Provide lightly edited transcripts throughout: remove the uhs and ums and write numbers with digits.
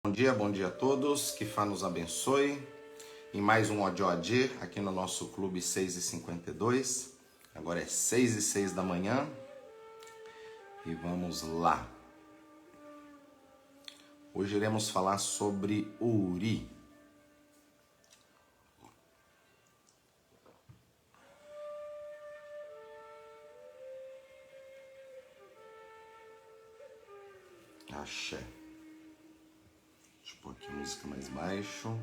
Bom dia a todos, que Fá nos abençoe. Em mais um Odi aqui no nosso clube 6h52. Agora é 6h06 da manhã e vamos lá. Hoje iremos falar sobre Ori. Axé. Deixa eu pôr aqui a música mais baixo.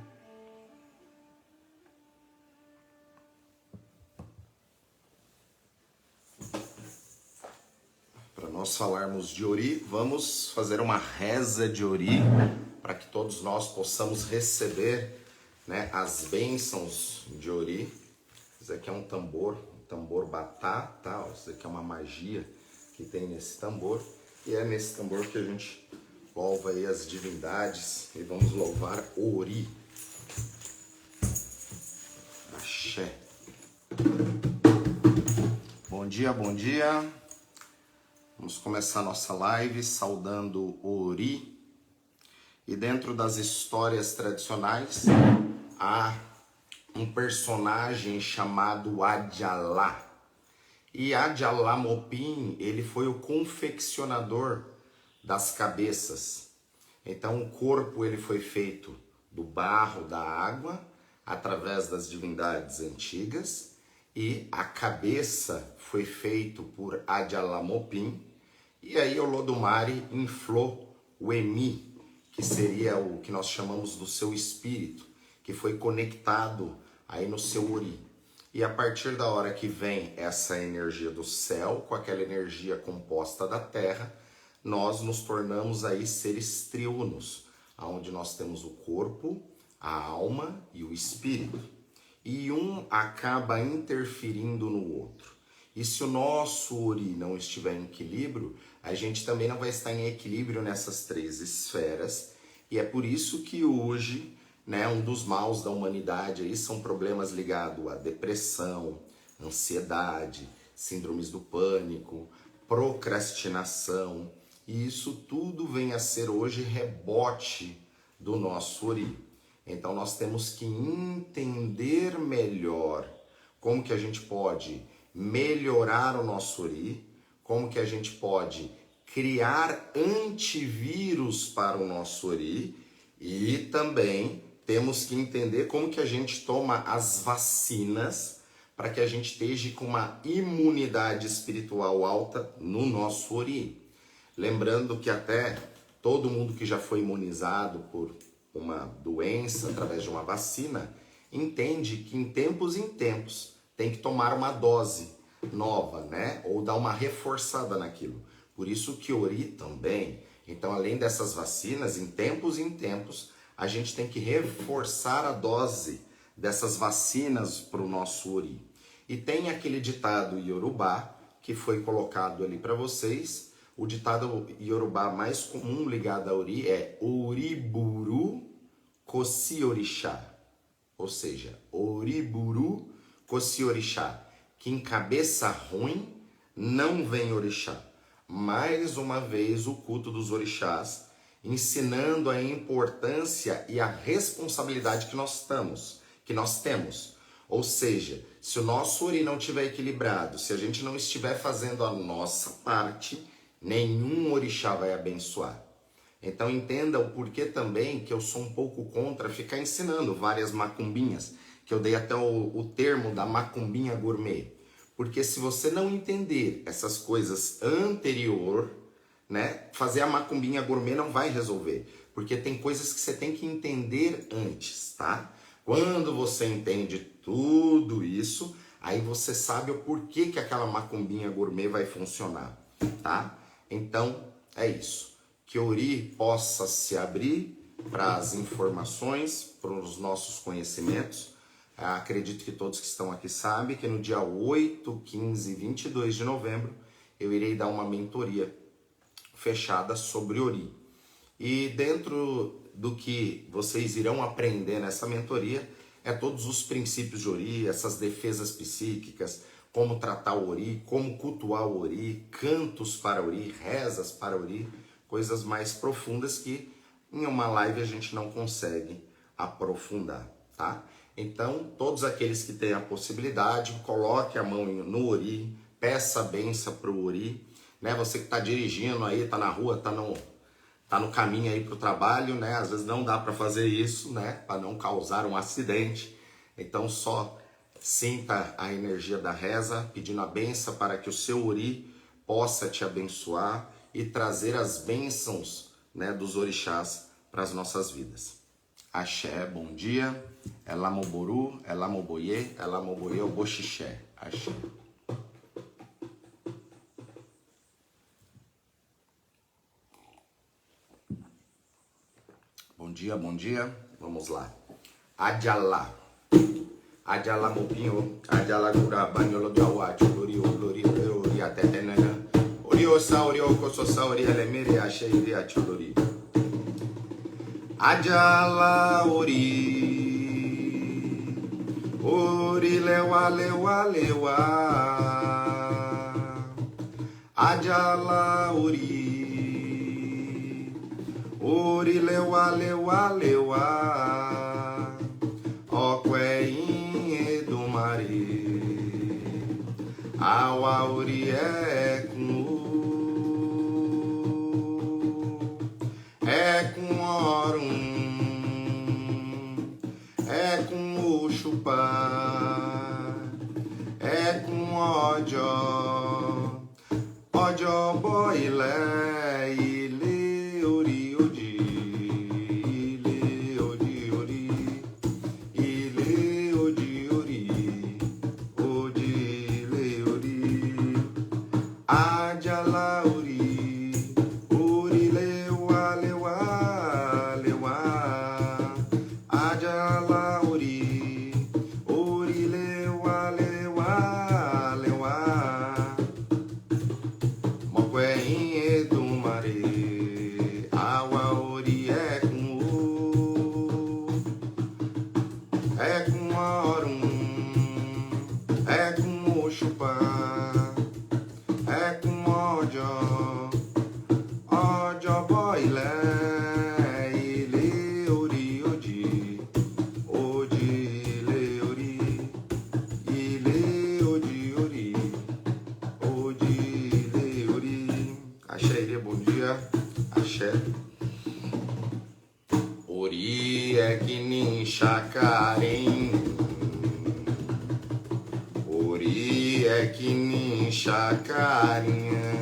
Para nós falarmos de Ori, vamos fazer uma reza de Ori para que todos nós possamos receber, né, as bênçãos de Ori. Isso aqui é um tambor batá, tá? Isso aqui é uma magia que tem nesse tambor. E é nesse tambor que a gente louva aí as divindades e vamos louvar Ori. Axé. Bom dia, bom dia. Vamos começar nossa live saudando Ori. E dentro das histórias tradicionais, há um personagem chamado Adjalá. E Adjalamopim, ele foi o confeccionador das cabeças. Então o corpo ele foi feito do barro, da água, através das divindades antigas, e a cabeça foi feito por Adjalamopim, e aí Olodumare inflou o Emi, que seria o que nós chamamos do seu espírito, que foi conectado aí no seu Ori. E a partir da hora que vem essa energia do céu, com aquela energia composta da terra, nós nos tornamos aí seres triunos, onde nós temos o corpo, a alma e o espírito. E um acaba interferindo no outro. E se o nosso Ori não estiver em equilíbrio, a gente também não vai estar em equilíbrio nessas três esferas. E é por isso que hoje, né, um dos maus da humanidade aí são problemas ligados à depressão, ansiedade, síndromes do pânico, procrastinação. E isso tudo vem a ser hoje rebote do nosso Ori. Então nós temos que entender melhor como que a gente pode melhorar o nosso Ori, como que a gente pode criar antivírus para o nosso Ori e também temos que entender como que a gente toma as vacinas para que a gente esteja com uma imunidade espiritual alta no nosso Ori. Lembrando que até todo mundo que já foi imunizado por uma doença através de uma vacina entende que em tempos tem que tomar uma dose nova, né? Ou dar uma reforçada naquilo. Por isso que Ori também. Então, além dessas vacinas, em tempos, a gente tem que reforçar a dose dessas vacinas para o nosso Ori. E tem aquele ditado Yorubá que foi colocado ali para vocês. O ditado Yorubá mais comum ligado a Ori é Oriburu Kosi Orixá. Ou seja, Oriburu Kosi Orixá. Que em cabeça ruim não vem Orixá. Mais uma vez o culto dos orixás, ensinando a importância e a responsabilidade que nós temos. Ou seja, se o nosso Ori não estiver equilibrado, se a gente não estiver fazendo a nossa parte, nenhum orixá vai abençoar. Então entenda o porquê também que eu sou um pouco contra ficar ensinando várias macumbinhas, que eu dei até o termo da macumbinha gourmet. Porque se você não entender essas coisas anterior, né, fazer a macumbinha gourmet não vai resolver. Porque tem coisas que você tem que entender antes, tá? Quando você entende tudo isso, aí você sabe o porquê que aquela macumbinha gourmet vai funcionar, tá? Então, é isso. Que Ori possa se abrir para as informações, para os nossos conhecimentos. Acredito que todos que estão aqui sabem que no dia 8, 15 e 22 de novembro eu irei dar uma mentoria fechada sobre Ori. E dentro do que vocês irão aprender nessa mentoria é todos os princípios de Ori, essas defesas psíquicas, como tratar o Ori, como cultuar o Ori, cantos para Ori, rezas para Ori, coisas mais profundas que em uma live a gente não consegue aprofundar, tá? Então, todos aqueles que têm a possibilidade, coloque a mão no Ori, peça a benção para o Ori, né? Você que está dirigindo aí, tá na rua, tá no caminho aí para o trabalho, né? Às vezes não dá para fazer isso, né? Para não causar um acidente. Então, só sinta a energia da reza, pedindo a benção para que o seu Ori possa te abençoar e trazer as bênçãos, né, dos orixás para as nossas vidas. Axé, bom dia. Elamoboru, Elamoboye, Elamoboye, Oboxixé. Axé. Bom dia, bom dia. Vamos lá. Adjalá. Adjalá mopinho, Adjalá gura, banholo gawa, chulori, olori, atetenana. Oriosa, oriocososa, orielemere, axé, iria, chulori. Adjalá, ori. Ori, lewa, lewa, lewa. Adjalá, ori. Ori, lewa, lewa, lewa. Oquém do mare. Awa, ori, é com orum, é com Oxupá, é com Ojo boilé, ile ori odi, ile odi ori, ile odi ori, odi ile ori, Adjalá ori, ori lewa lewa lewa, Adjalá ori, ori lewa lewa lewa. Moguém do mare, awa ori é com orum, é com Oxupá, é com Ojo boilé, ile ori odi, ile ori, ile odi ori. Axé, Iri, bom dia. Axé. Ori é que nem chacarém. Ori é que nem chacarinha.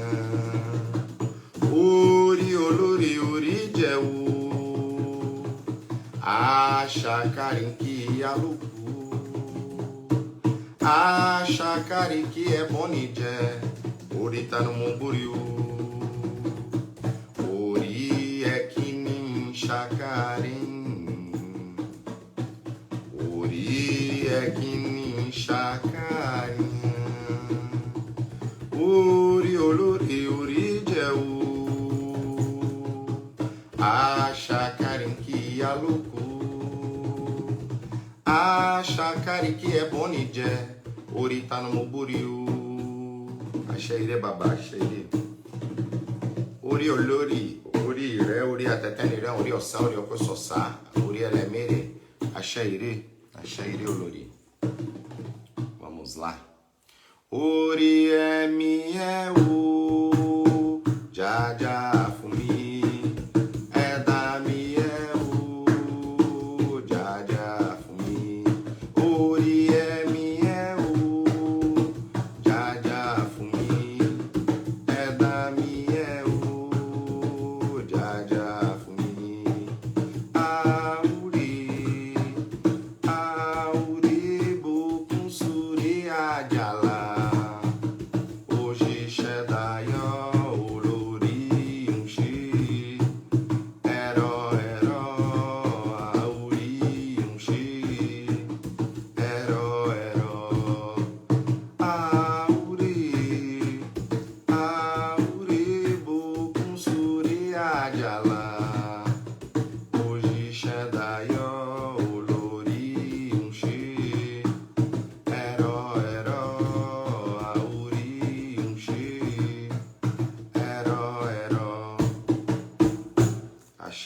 Ori, olori, ori, jeu. A chacarim que alucu. A chacarim que é bonijé. Ori tá no Mumburiu. Ori é que nem chacarim. Ori é que nem chacarinha. Ori, olori, ori, jeu. A chacarim que alucu. A chacarim que é bonijé. Ori tá no Mumburiu. Axé, Iri, babá, axé, Iri. Ori, olori, ori, ire, ori, atetenire, ori, osa, ori, okososa, ori, elemere. Axé, Iri, olori. Vamos lá. Ori, é o, já, fumi, é da mi, é o, já, fumi. Ori, é mi, é o, já, fumi, é da mi, é o, já, fumi. Auri, bukum, suri, adjalá. Hoje Shedayo, olori,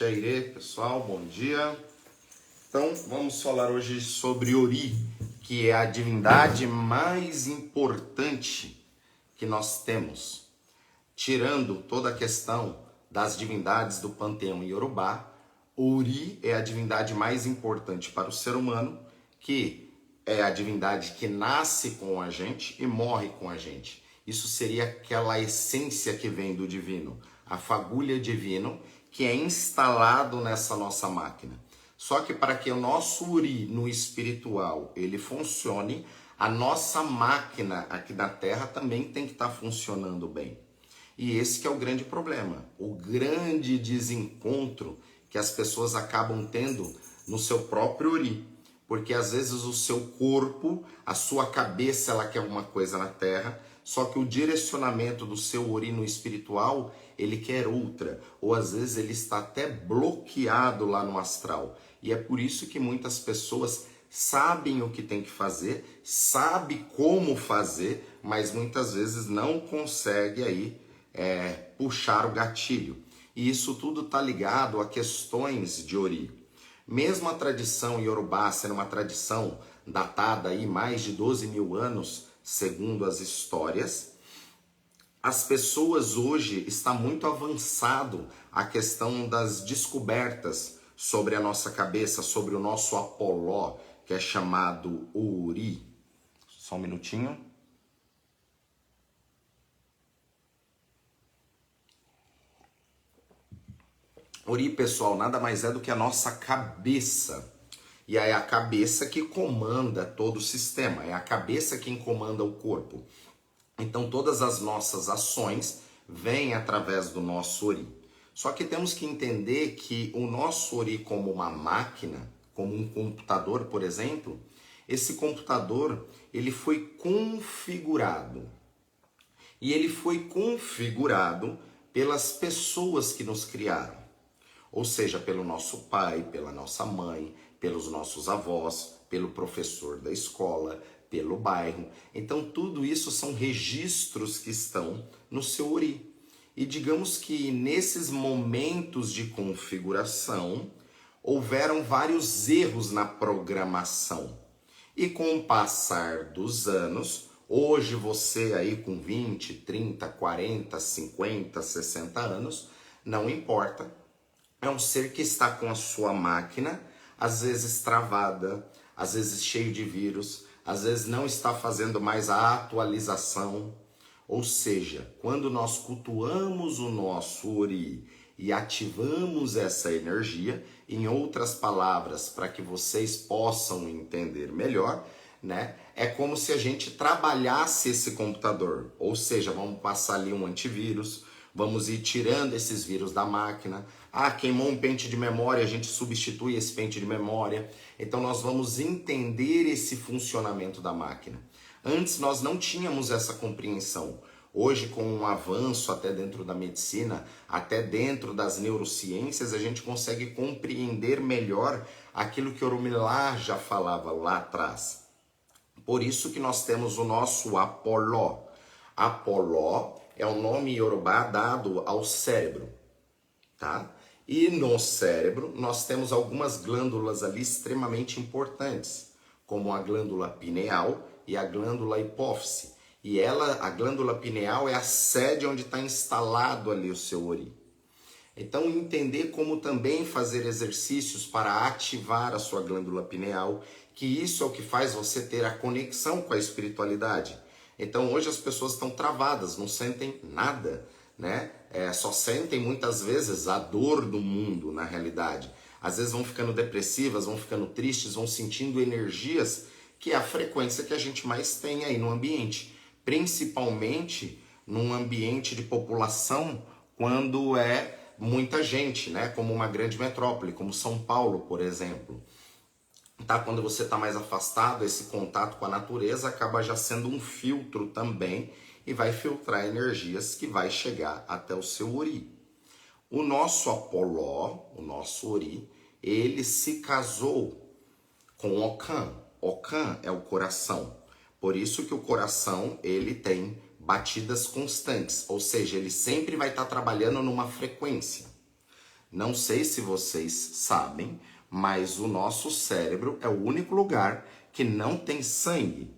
Jairê, pessoal, bom dia. Então, vamos falar hoje sobre Ori, que é a divindade mais importante que nós temos. Tirando toda a questão das divindades do panteão Yorubá, Ori é a divindade mais importante para o ser humano, que é a divindade que nasce com a gente e morre com a gente. Isso seria aquela essência que vem do divino, a fagulha divino, que é instalado nessa nossa máquina. Só que para que o nosso Uri no espiritual ele funcione, a nossa máquina aqui na Terra também tem que estar funcionando bem. E esse que é o grande problema, o grande desencontro que as pessoas acabam tendo no seu próprio Uri. Porque às vezes o seu corpo, a sua cabeça, ela quer uma coisa na Terra, só que o direcionamento do seu Ori no espiritual, ele quer outra. Ou às vezes ele está até bloqueado lá no astral. E é por isso que muitas pessoas sabem o que tem que fazer, sabem como fazer, mas muitas vezes não consegue aí puxar o gatilho. E isso tudo está ligado a questões de Ori. Mesmo a tradição Yorubá sendo uma tradição datada aí mais de 12 mil anos, segundo as histórias, as pessoas hoje está muito avançado a questão das descobertas sobre a nossa cabeça, sobre o nosso Apoló, que é chamado Ori. Só um minutinho. Ori, pessoal, nada mais é do que a nossa cabeça. E é a cabeça que comanda todo o sistema, é a cabeça quem comanda o corpo. Então todas as nossas ações vêm através do nosso Ori. Só que temos que entender que o nosso Ori como uma máquina, como um computador, por exemplo, esse computador ele foi configurado. E ele foi configurado pelas pessoas que nos criaram. Ou seja, pelo nosso pai, pela nossa mãe, pelos nossos avós, pelo professor da escola, pelo bairro. Então tudo isso são registros que estão no seu Ori. E digamos que nesses momentos de configuração, houveram vários erros na programação. E com o passar dos anos, hoje você aí com 20, 30, 40, 50, 60 anos, não importa. É um ser que está com a sua máquina, às vezes travada, às vezes cheio de vírus, às vezes não está fazendo mais a atualização. Ou seja, quando nós cultuamos o nosso Ori e ativamos essa energia, em outras palavras, para que vocês possam entender melhor, né? É como se a gente trabalhasse esse computador. Ou seja, vamos passar ali um antivírus, vamos ir tirando esses vírus da máquina. Ah, queimou um pente de memória, a gente substitui esse pente de memória. Então nós vamos entender esse funcionamento da máquina. Antes nós não tínhamos essa compreensão. Hoje, com um avanço até dentro da medicina, até dentro das neurociências, a gente consegue compreender melhor aquilo que Oromilá já falava lá atrás. Por isso que nós temos o nosso Apoló. Apoló é o nome iorubá dado ao cérebro, tá? E no cérebro nós temos algumas glândulas ali extremamente importantes, como a glândula pineal e a glândula hipófise. E a glândula pineal é a sede onde está instalado ali o seu Ori. Então entender como também fazer exercícios para ativar a sua glândula pineal, que isso é o que faz você ter a conexão com a espiritualidade. Então hoje as pessoas estão travadas, não sentem nada, né? Só sentem muitas vezes a dor do mundo na realidade. Às vezes vão ficando depressivas, vão ficando tristes, vão sentindo energias, que é a frequência que a gente mais tem aí no ambiente. Principalmente num ambiente de população, quando é muita gente, né? Como uma grande metrópole, como São Paulo, por exemplo. Tá? Quando você está mais afastado, esse contato com a natureza acaba já sendo um filtro também e vai filtrar energias que vai chegar até o seu Ori. O nosso Apoló, o nosso Ori, ele se casou com Okan. Okan é o coração. Por isso que o coração ele tem batidas constantes, ou seja, ele sempre vai estar trabalhando numa frequência. Não sei se vocês sabem, mas o nosso cérebro é o único lugar que não tem sangue.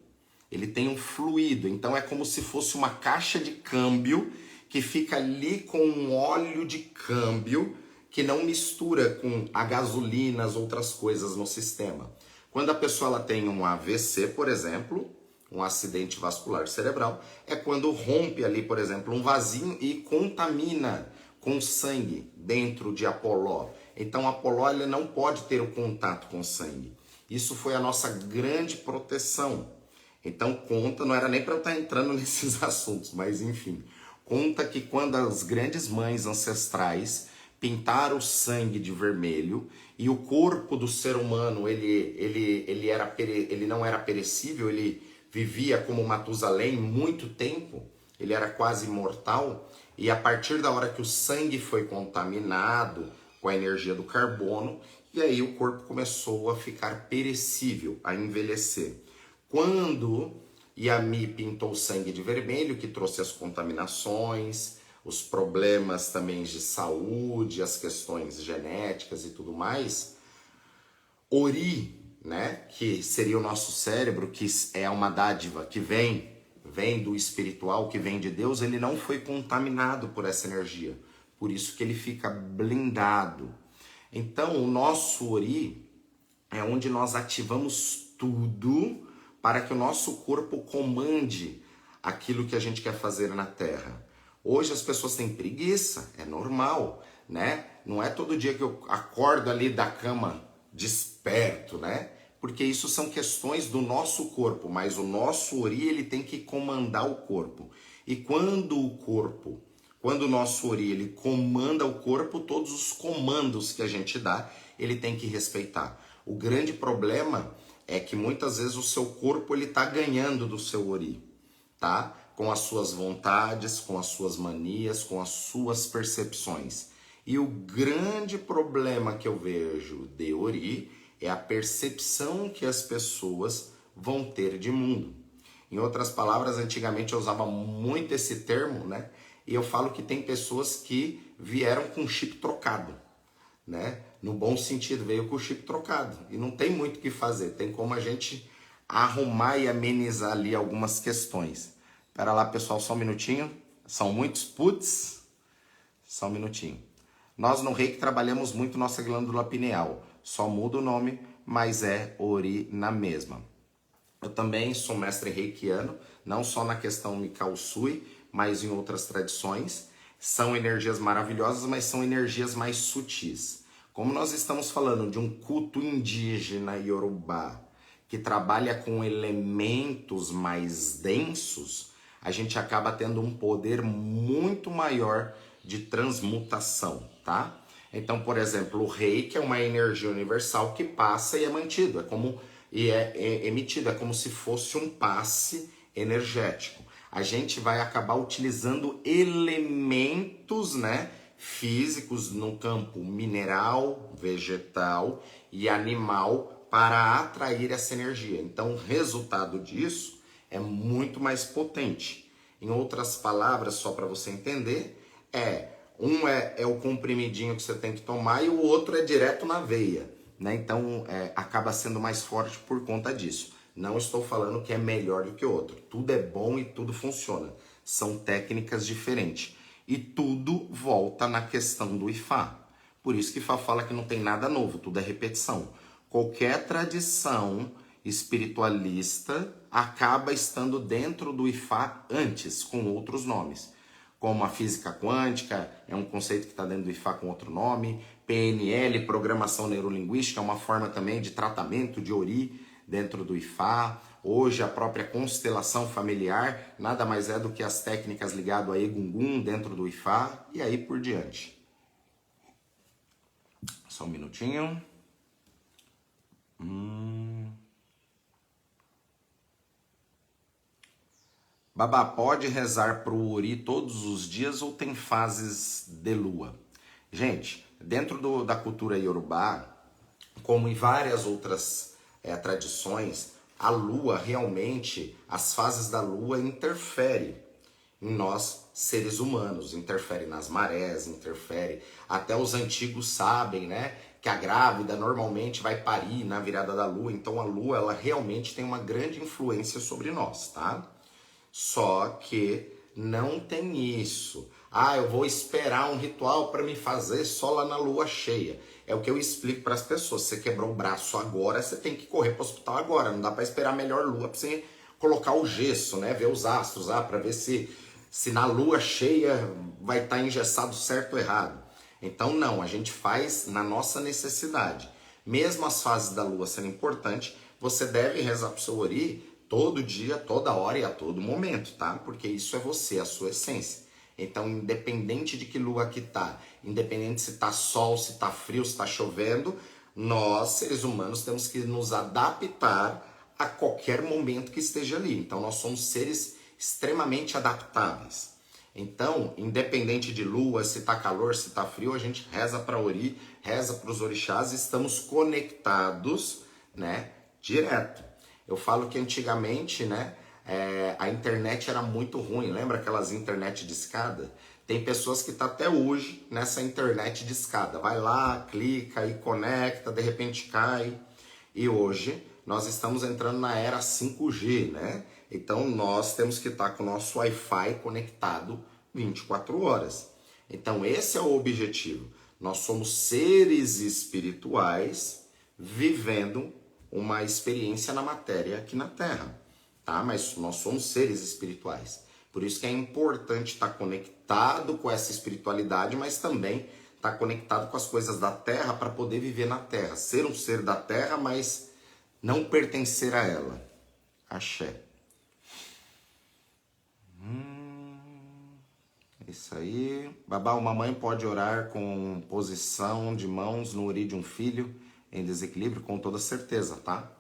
Ele tem um fluido, então é como se fosse uma caixa de câmbio que fica ali com um óleo de câmbio que não mistura com a gasolina, as outras coisas no sistema. Quando a pessoa ela tem um AVC, por exemplo, um acidente vascular cerebral, é quando rompe ali, por exemplo, um vasinho e contamina com sangue dentro de Apoló. Então Apoló ele não pode ter o contato com sangue. Isso foi a nossa grande proteção. Então conta, não era nem para eu estar entrando nesses assuntos, mas enfim, conta que quando as grandes mães ancestrais pintaram o sangue de vermelho e o corpo do ser humano ele não era perecível, ele vivia como Matusalém muito tempo, ele era quase imortal, e a partir da hora que o sangue foi contaminado com a energia do carbono, e aí o corpo começou a ficar perecível, a envelhecer. Quando Yami pintou o sangue de vermelho, que trouxe as contaminações, os problemas também de saúde, as questões genéticas e tudo mais, Ori, né, que seria o nosso cérebro, que é uma dádiva que vem do espiritual, que vem de Deus, ele não foi contaminado por essa energia. Por isso que ele fica blindado. Então, o nosso Ori é onde nós ativamos tudo para que o nosso corpo comande aquilo que a gente quer fazer na Terra. Hoje as pessoas têm preguiça, é normal, né? Não é todo dia que eu acordo ali da cama desperto, né? Porque isso são questões do nosso corpo, mas o nosso Ori ele tem que comandar o corpo. E quando o nosso Ori ele comanda o corpo, todos os comandos que a gente dá, ele tem que respeitar. O grande problema é que muitas vezes o seu corpo ele tá ganhando do seu Ori, tá? Com as suas vontades, com as suas manias, com as suas percepções. E o grande problema que eu vejo de Ori é a percepção que as pessoas vão ter de mundo. Em outras palavras, antigamente eu usava muito esse termo, né? E eu falo que tem pessoas que vieram com chip trocado, né? No bom sentido, veio com o chip trocado. E não tem muito o que fazer, tem como a gente arrumar e amenizar ali algumas questões. Pera lá, pessoal, só um minutinho. São muitos puts. Só um minutinho. Nós no Reiki trabalhamos muito nossa glândula pineal. Só muda o nome, mas é Ori na mesma. Eu também sou mestre reikiano, não só na questão Mikao Sui, mas em outras tradições. São energias maravilhosas, mas são energias mais sutis. Como nós estamos falando de um culto indígena iorubá, que trabalha com elementos mais densos, a gente acaba tendo um poder muito maior de transmutação, tá? Então, por exemplo, o reiki é uma energia universal que passa e é mantido, é emitido, é como se fosse um passe energético. A gente vai acabar utilizando elementos, né, físicos no campo mineral, vegetal e animal para atrair essa energia. Então, o resultado disso é muito mais potente. Em outras palavras, só para você entender, um é o comprimidinho que você tem que tomar e o outro é direto na veia, né? Então, acaba sendo mais forte por conta disso. Não estou falando que é melhor do que o outro. Tudo é bom e tudo funciona. São técnicas diferentes. E tudo volta na questão do Ifá. Por isso que Ifá fala que não tem nada novo, tudo é repetição. Qualquer tradição espiritualista acaba estando dentro do Ifá antes, com outros nomes. Como a física quântica, é um conceito que está dentro do Ifá com outro nome. PNL, programação neurolinguística, é uma forma também de tratamento de Ori dentro do Ifá. Hoje a própria constelação familiar nada mais é do que as técnicas ligadas a Egungun dentro do Ifá e aí por diante. Só um minutinho. Babá, pode rezar para o Ori todos os dias ou tem fases de lua? Gente, dentro da cultura iorubá, como em várias outras tradições, a lua realmente, as fases da lua interferem em nós seres humanos. Interfere nas marés, interfere. Até os antigos sabem, né? Que a grávida normalmente vai parir na virada da lua. Então a lua, ela realmente tem uma grande influência sobre nós, tá? Só que não tem isso. Ah, eu vou esperar um ritual para me fazer só lá na lua cheia. É o que eu explico para as pessoas. Você quebrou o braço agora, você tem que correr para o hospital agora. Não dá para esperar a melhor lua para você colocar o gesso, né? Ver os astros lá para ver se na lua cheia vai estar engessado certo ou errado. Então não, a gente faz na nossa necessidade. Mesmo as fases da lua sendo importantes, você deve rezar para o seu ori todo dia, toda hora e a todo momento, tá? Porque isso é você, a sua essência. Então, independente de que lua que tá, independente se tá sol, se tá frio, se tá chovendo, nós, seres humanos, temos que nos adaptar a qualquer momento que esteja ali. Então, nós somos seres extremamente adaptáveis. Então, independente de lua, se tá calor, se tá frio, a gente reza para ori, reza para os orixás, estamos conectados, né, direto. Eu falo que antigamente, né, a internet era muito ruim. Lembra aquelas internet de escada? Tem pessoas que estão até hoje nessa internet de escada. Vai lá, clica e conecta, de repente cai. E hoje nós estamos entrando na era 5G, né? Então nós temos que estar com o nosso Wi-Fi conectado 24 horas. Então esse é o objetivo. Nós somos seres espirituais vivendo uma experiência na matéria aqui na Terra, tá? Mas nós somos seres espirituais. Por isso que é importante estar conectado com essa espiritualidade, mas também estar conectado com as coisas da Terra para poder viver na Terra. Ser um ser da Terra, mas não pertencer a ela. Axé. Isso aí. Babá, uma mãe pode orar com posição de mãos no ori de um filho em desequilíbrio? Com toda certeza, tá?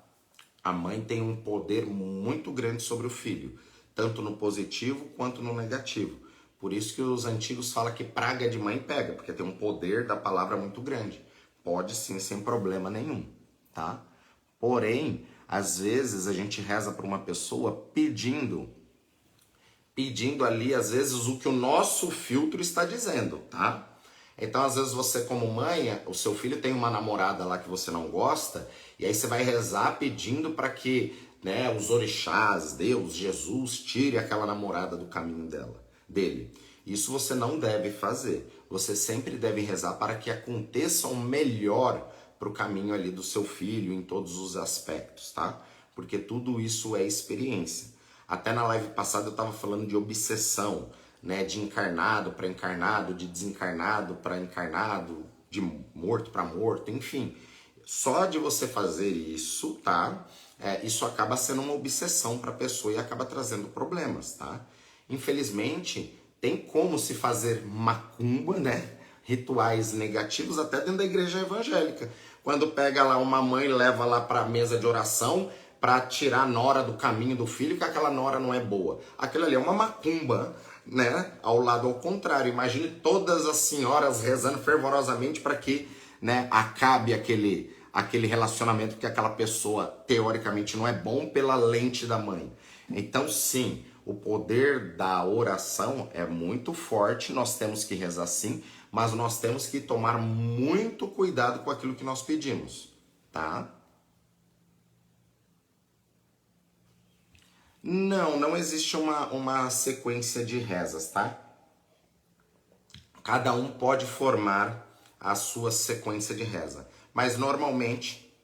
A mãe tem um poder muito grande sobre o filho, tanto no positivo quanto no negativo. Por isso que os antigos falam que praga de mãe pega, porque tem um poder da palavra muito grande. Pode sim, sem problema nenhum, tá? Porém, às vezes a gente reza para uma pessoa pedindo ali, às vezes, o que o nosso filtro está dizendo, tá? Então, às vezes, você como mãe, o seu filho tem uma namorada lá que você não gosta, e aí você vai rezar pedindo para que, né, os orixás, Deus, Jesus, tire aquela namorada do caminho dele. Isso você não deve fazer. Você sempre deve rezar para que aconteça o melhor para o caminho ali do seu filho em todos os aspectos, tá? Porque tudo isso é experiência. Até na live passada eu estava falando de obsessão, né? De encarnado para encarnado, de desencarnado para encarnado, de morto para morto, enfim. Só de você fazer isso, tá? Isso acaba sendo uma obsessão para a pessoa e acaba trazendo problemas, tá? Infelizmente, tem como se fazer macumba, né? Rituais negativos até dentro da igreja evangélica. Quando pega lá uma mãe e leva lá para a mesa de oração para tirar a nora do caminho do filho, que aquela nora não é boa. Aquilo ali é uma macumba, né? Ao lado ao contrário. Imagine todas as senhoras rezando fervorosamente para que, né, acabe aquele relacionamento que aquela pessoa teoricamente não é bom pela lente da mãe. Então sim, o poder da oração é muito forte, nós temos que rezar sim, mas nós temos que tomar muito cuidado com aquilo que nós pedimos, tá? Não existe uma sequência de rezas, tá? Cada um pode formar a sua sequência de reza, mas normalmente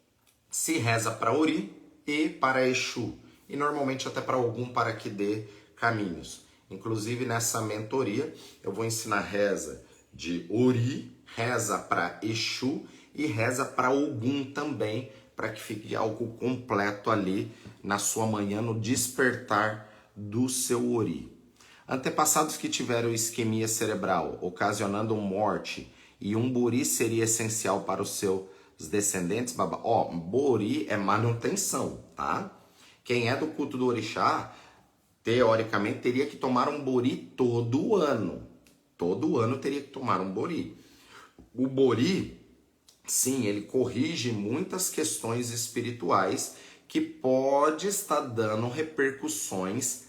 se reza para Ori e para Exu, e normalmente até para algum para que dê caminhos. Inclusive nessa mentoria eu vou ensinar reza de Ori, reza para Exu e reza para Ogum também, para que fique algo completo ali na sua manhã, no despertar do seu Ori. Antepassados que tiveram isquemia cerebral, ocasionando morte, e um bori seria essencial para os seus descendentes, babá. Bori é manutenção, tá? Quem é do culto do orixá, teoricamente, teria que tomar um bori todo ano. Todo ano teria que tomar um bori. O bori, sim, ele corrige muitas questões espirituais que pode estar dando repercussões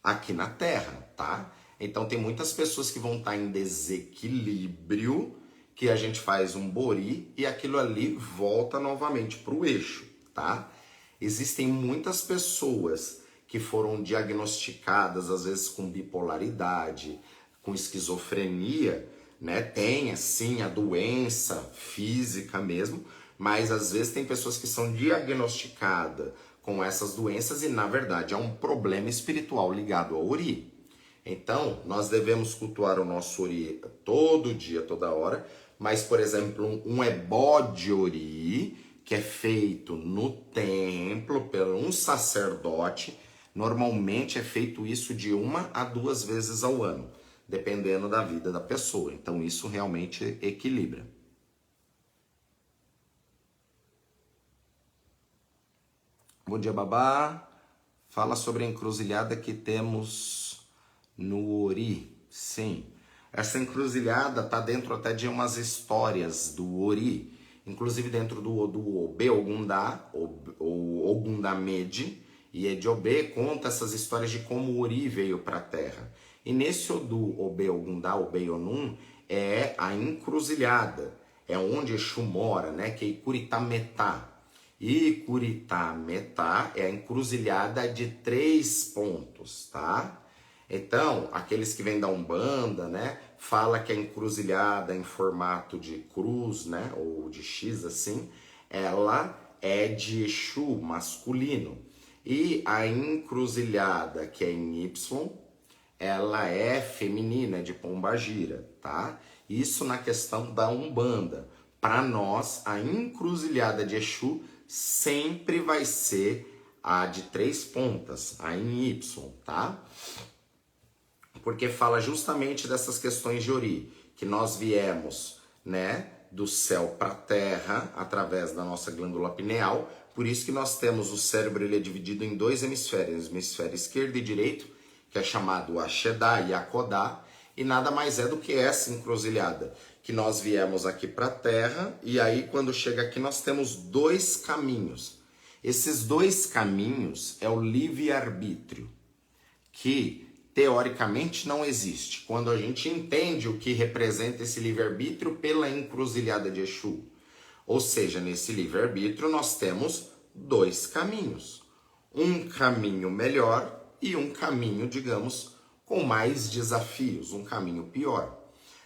aqui na Terra, tá? Então tem muitas pessoas que vão estar em desequilíbrio, que a gente faz um bori e aquilo ali volta novamente para o eixo, tá? Existem muitas pessoas que foram diagnosticadas, às vezes com bipolaridade, com esquizofrenia, né? Tem, assim, a doença física mesmo, mas às vezes tem pessoas que são diagnosticadas com essas doenças e, na verdade, é um problema espiritual ligado ao Ori. Então, nós devemos cultuar o nosso Ori todo dia, toda hora, mas, por exemplo, um ebó de Ori, que é feito no templo por um sacerdote, normalmente é feito isso de 1 a 2 vezes ao ano, dependendo da vida da pessoa. Então, isso realmente equilibra. Bom dia, Babá. Fala sobre a encruzilhada que temos no Ori. Sim. Essa encruzilhada está dentro até de umas histórias do Ori. Inclusive dentro do Obe Ogundá, ou Ogundá Mede, e Ediobe conta essas histórias de como o Ori veio para a Terra. E nesse Odu Obe Ogundá, Obe Onum, é a encruzilhada. É onde Exu mora, né? Que é Ikuritameta. Ikuritameta é a encruzilhada de 3 pontos, tá? Então, aqueles que vêm da Umbanda, né, fala que a encruzilhada em formato de cruz, né, ou de X assim, ela é de Exu masculino. E a encruzilhada que é em Y, ela é feminina, de Pombagira, tá? Isso na questão da Umbanda. Para nós, a encruzilhada de Exu sempre vai ser a de 3 pontas, a em Y, tá? Porque fala justamente dessas questões de Ori, que nós viemos, né, do céu para a terra, através da nossa glândula pineal, por isso que nós temos o cérebro, ele é dividido em 2 hemisférios, hemisfério esquerdo e direito, que é chamado Axedá e Akodá, e nada mais é do que essa encruzilhada, que nós viemos aqui para a terra, e aí quando chega aqui nós temos 2 caminhos. Esses 2 caminhos é o livre-arbítrio, que teoricamente não existe. Quando a gente entende o que representa esse livre-arbítrio pela encruzilhada de Exu. Ou seja, nesse livre-arbítrio nós temos 2 caminhos. Um caminho melhor e um caminho, digamos, com mais desafios, um caminho pior.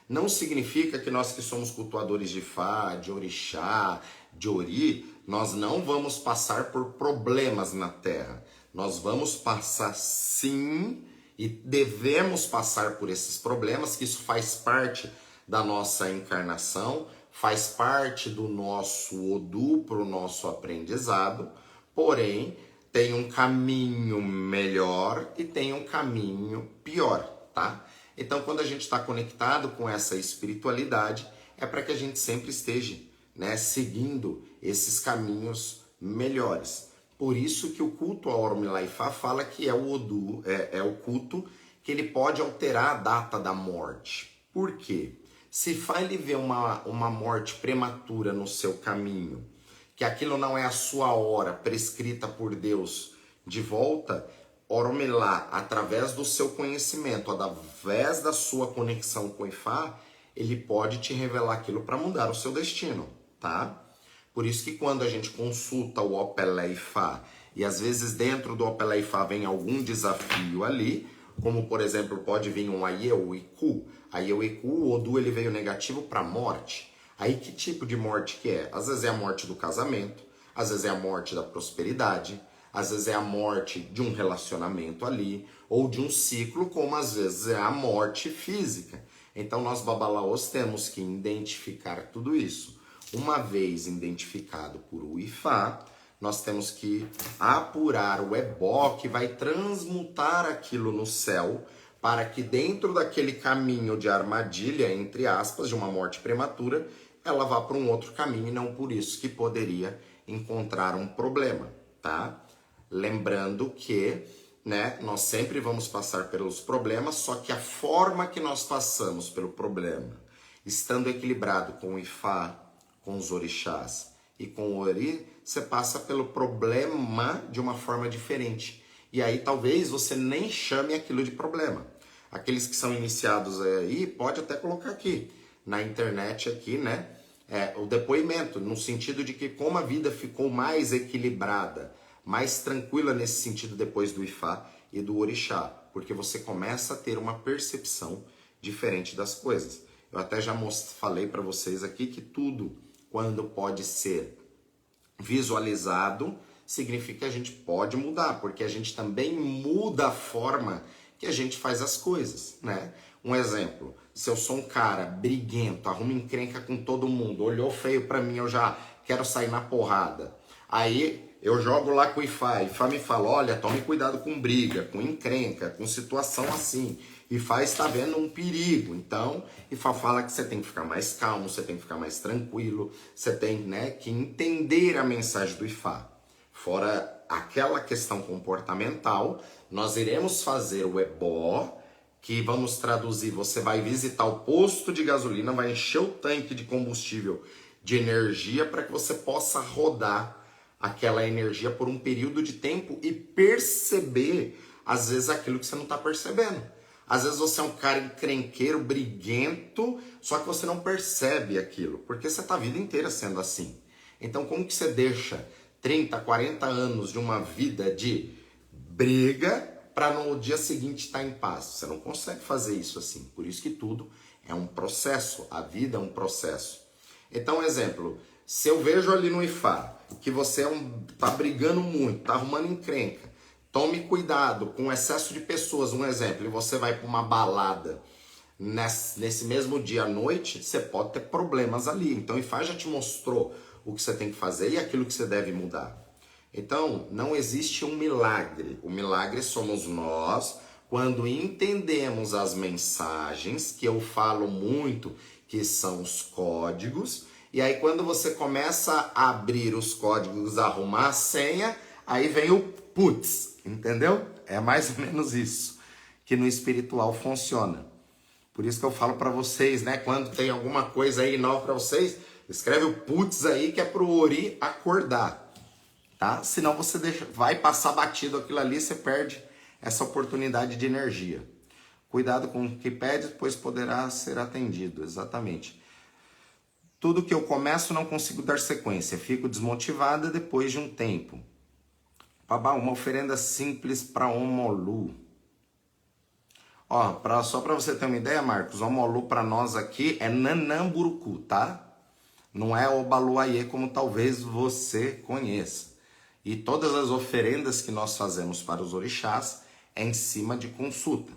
Não significa que nós que somos cultuadores de Fá, de Orixá, de Ori, nós não vamos passar por problemas na Terra. Nós vamos passar sim, e devemos passar por esses problemas, que isso faz parte da nossa encarnação, faz parte do nosso Odu para o nosso aprendizado, porém tem um caminho melhor e tem um caminho pior, tá? Então quando a gente está conectado com essa espiritualidade, é para que a gente sempre esteja, né, seguindo esses caminhos melhores. Por isso que o culto ao Oromilá-Ifá fala que é o Odu, é o culto que ele pode alterar a data da morte. Por quê? Se Ifá ele vê uma morte prematura no seu caminho, que aquilo não é a sua hora prescrita por Deus de volta, Oromilá, através do seu conhecimento, através da sua conexão com Ifá, ele pode te revelar aquilo para mudar o seu destino, tá? Por isso que quando a gente consulta o Opelé-Ifá, e às vezes dentro do Opelé-Ifá vem algum desafio ali, como por exemplo pode vir um Aieu-Iku. Aieu-Iku, o Odu ele veio negativo para morte. Aí que tipo de morte que é? Às vezes é a morte do casamento, às vezes é a morte da prosperidade, às vezes é a morte de um relacionamento ali, ou de um ciclo, como às vezes é a morte física. Então nós babalaos temos que identificar tudo isso. Uma vez identificado por o Ifá, nós temos que apurar o ebó que vai transmutar aquilo no céu para que dentro daquele caminho de armadilha, entre aspas, de uma morte prematura, ela vá para um outro caminho e não por isso que poderia encontrar um problema, tá? Lembrando que, né, nós sempre vamos passar pelos problemas, só que a forma que nós passamos pelo problema, estando equilibrado com o Ifá, com os orixás e com o Ori, você passa pelo problema de uma forma diferente. E aí talvez você nem chame aquilo de problema. Aqueles que são iniciados aí, pode até colocar aqui na internet aqui, né? O depoimento, no sentido de que como a vida ficou mais equilibrada, mais tranquila nesse sentido depois do Ifá e do Orixá, porque você começa a ter uma percepção diferente das coisas. Eu até já falei para vocês aqui que tudo, quando pode ser visualizado, significa que a gente pode mudar, porque a gente também muda a forma que a gente faz as coisas, né? Um exemplo, se eu sou um cara briguento, arrumo encrenca com todo mundo, olhou feio pra mim, eu já quero sair na porrada. Aí eu jogo lá com o Ifá me fala, olha, tome cuidado com briga, com encrenca, com situação assim. Ifá está vendo um perigo, então Ifá fala que você tem que ficar mais calmo, você tem que ficar mais tranquilo, você tem, né, que entender a mensagem do Ifá. Fora aquela questão comportamental, nós iremos fazer o ebó, que vamos traduzir, você vai visitar o posto de gasolina, vai encher o tanque de combustível de energia para que você possa rodar aquela energia por um período de tempo e perceber, às vezes, aquilo que você não está percebendo. Às vezes você é um cara encrenqueiro, briguento, só que você não percebe aquilo, porque você está a vida inteira sendo assim. Então, como que você deixa 30, 40 anos de uma vida de briga para no dia seguinte estar em paz? Você não consegue fazer isso assim. Por isso que tudo é um processo. A vida é um processo. Então, exemplo, se eu vejo ali no Ifá que você tá brigando muito, tá arrumando encrenca, tome cuidado com o excesso de pessoas. Um exemplo, e você vai para uma balada nesse mesmo dia à noite, você pode ter problemas ali. Então, o Ifá já te mostrou o que você tem que fazer e aquilo que você deve mudar. Então, não existe um milagre. O milagre somos nós, quando entendemos as mensagens, que eu falo muito, que são os códigos, e aí quando você começa a abrir os códigos, arrumar a senha, aí vem o putz, entendeu? É mais ou menos isso que no espiritual funciona. Por isso que eu falo para vocês, né? Quando tem alguma coisa aí nova para vocês, escreve o putz aí, que é pro Ori acordar, tá? Senão você vai passar batido aquilo ali, você perde essa oportunidade de energia. Cuidado com o que pede, pois poderá ser atendido. Exatamente. Tudo que eu começo não consigo dar sequência. Fico desmotivada depois de um tempo. Babá, uma oferenda simples para Omolu. Ó, só para você ter uma ideia, Marcos, Omolu para nós aqui é Nanamburucu, tá? Não é Obaluayê como talvez você conheça. E todas as oferendas que nós fazemos para os orixás é em cima de consulta.